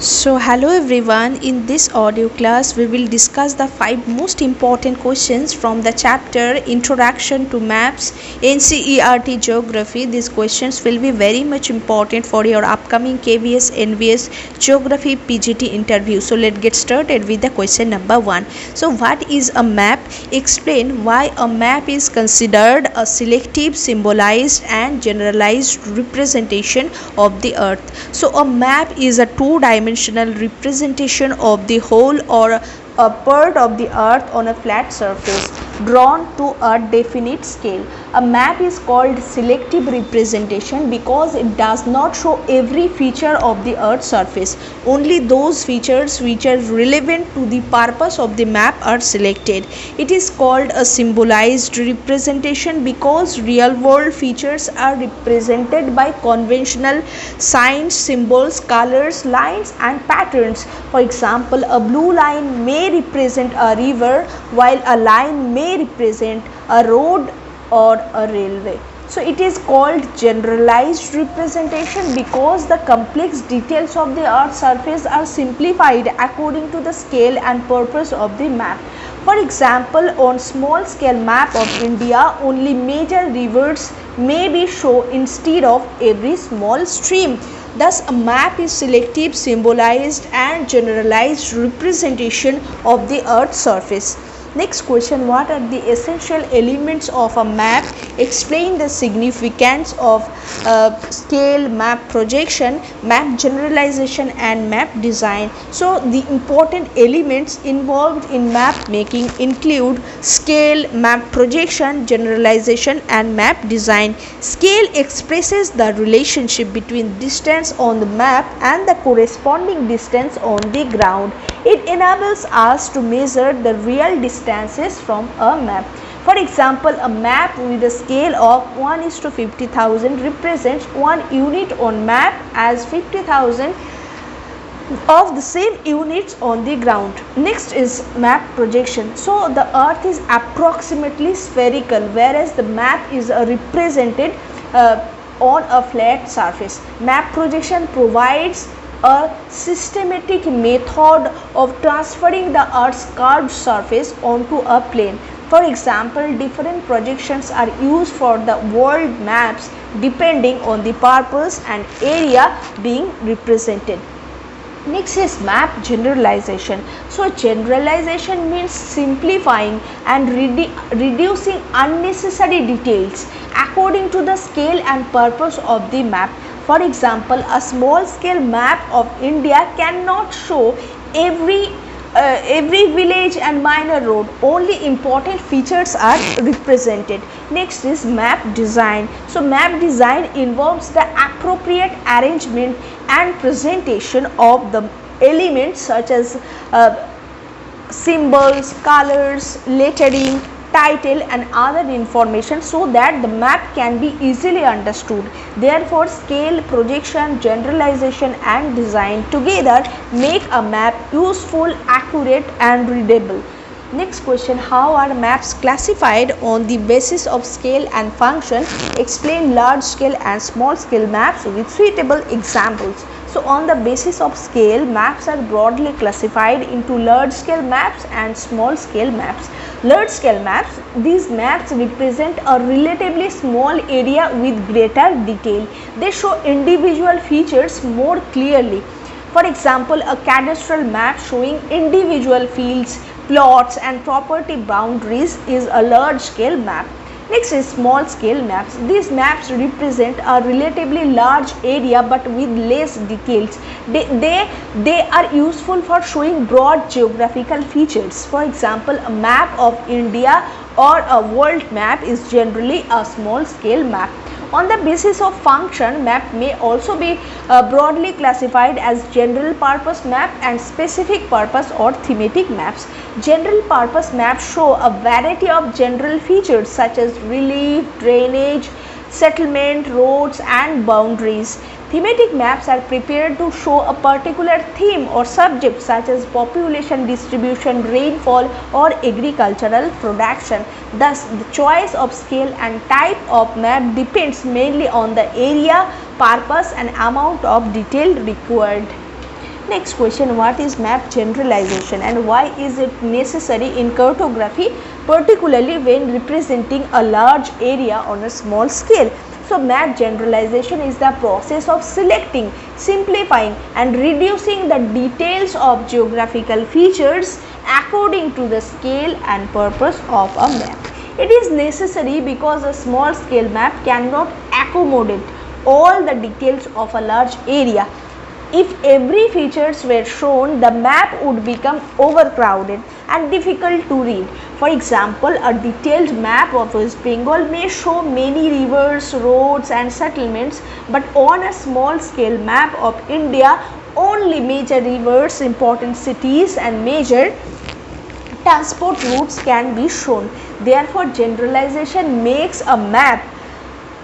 So hello everyone, in this audio class we will discuss the 5 most important questions from the chapter Introduction to Maps NCERT Geography. These questions will be very much important for your upcoming KVS NVS Geography PGT interview. So let's get started with the question number 1. So what is a map? Explain why a map is considered a selective, symbolized and generalized representation of the earth. So a map is a two-dimensional representation of the whole or a part of the earth on a flat surface drawn to a definite scale. A map is called selective representation because it does not show every feature of the earth's surface. Only those features which are relevant to the purpose of the map are selected. It is called a symbolized representation because real world features are represented by conventional signs, symbols, colors, lines and patterns. For example, a blue line may represent a river while a line may represent a road or a railway. So it is called generalized representation because the complex details of the earth's surface are simplified according to the scale and purpose of the map. For example, on small scale map of India, only major rivers may be shown instead of every small stream. Thus, a map is selective, symbolized and generalized representation of the earth's surface. Next question, what are the essential elements of a map? Explain the significance of scale, map projection, map generalization and map design. So the important elements involved in map making include scale, map projection, generalization and map design. Scale expresses the relationship between distance on the map and the corresponding distance on the ground. It enables us to measure the real distances from a map. For example, a map with a scale of 1:50,000 represents 1 unit on map as 50,000 of the same units on the ground. Next is map projection. So the earth is approximately spherical whereas the map is represented on a flat surface. Map projection provides a systematic method of transferring the earth's curved surface onto a plane. For example, different projections are used for the world maps depending on the purpose and area being represented. Next is map generalization. So generalization means simplifying and reducing unnecessary details according to the scale and purpose of the map. For example, a small scale map of India cannot show every village and minor road. Only important features are represented. Next is map design. So map design involves the appropriate arrangement and presentation of the elements such as symbols, colors, lettering, title and other information so that the map can be easily understood. Therefore, scale, projection, generalization and design together make a map useful, accurate and readable. Next question, how are maps classified on the basis of scale and function? Explain large scale and small scale maps with suitable examples. So on the basis of scale, maps are broadly classified into large scale maps and small scale maps. Large scale maps, these maps represent a relatively small area with greater detail. They show individual features more clearly. For example, a cadastral map showing individual fields, plots and property boundaries is a large scale map. Next is small scale maps. These maps represent a relatively large area but with less details. They are useful for showing broad geographical features. For example, a map of India or a world map is generally a small scale map. On the basis of function, map may also be broadly classified as general purpose map and specific purpose or thematic maps. General purpose maps show a variety of general features such as relief, drainage, settlement, roads and boundaries. Thematic maps are prepared to show a particular theme or subject such as population distribution, rainfall or agricultural production. Thus, the choice of scale and type of map depends mainly on the area, purpose and amount of detail required. Next question, what is map generalization and why is it necessary in cartography, particularly when representing a large area on a small scale? So map generalization is the process of selecting, simplifying and reducing the details of geographical features according to the scale and purpose of a map. It is necessary because a small scale map cannot accommodate all the details of a large area. If every features were shown, the map would become overcrowded and difficult to read. For example, a detailed map of West Bengal may show many rivers, roads and settlements, but on a small scale map of India, only major rivers, important cities and major transport routes can be shown. Therefore, generalization makes a map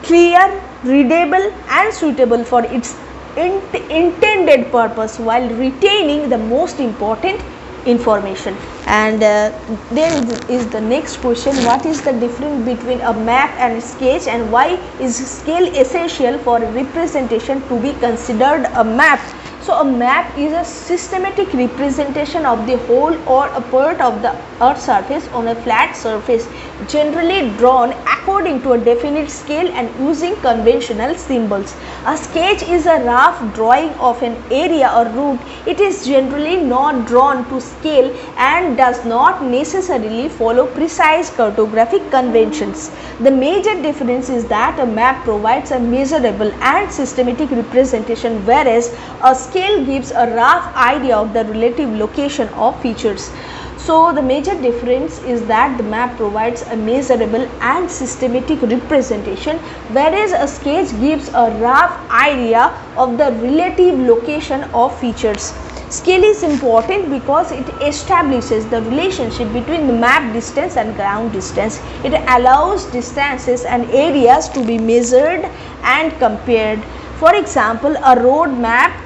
clear, readable and suitable for its intended purpose while retaining the most important information. And then is the next question, what is the difference between a map and a sketch and why is scale essential for representation to be considered a map? So a map is a systematic representation of the whole or a part of the earth's surface on a flat surface, generally drawn according to a definite scale and using conventional symbols. A sketch is a rough drawing of an area or route. It is generally not drawn to scale and does not necessarily follow precise cartographic conventions. The major difference is that a map provides a measurable and systematic representation, whereas a scale gives a rough idea of the relative location of features. So the major difference is that the map provides a measurable and systematic representation, whereas a sketch gives a rough idea of the relative location of features. Scale is important because it establishes the relationship between the map distance and ground distance. It allows distances and areas to be measured and compared. For example, a road map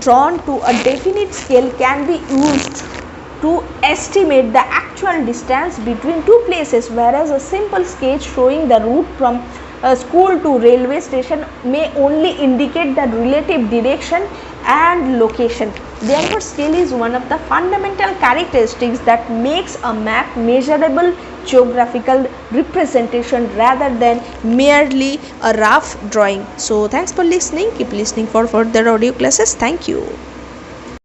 drawn to a definite scale can be used to estimate the actual distance between two places, whereas a simple sketch showing the route from a school to railway station may only indicate the relative direction and location. Therefore, scale is one of the fundamental characteristics that makes a map measurable geographical representation rather than merely a rough drawing. So thanks for listening. Keep listening for further audio classes. Thank you.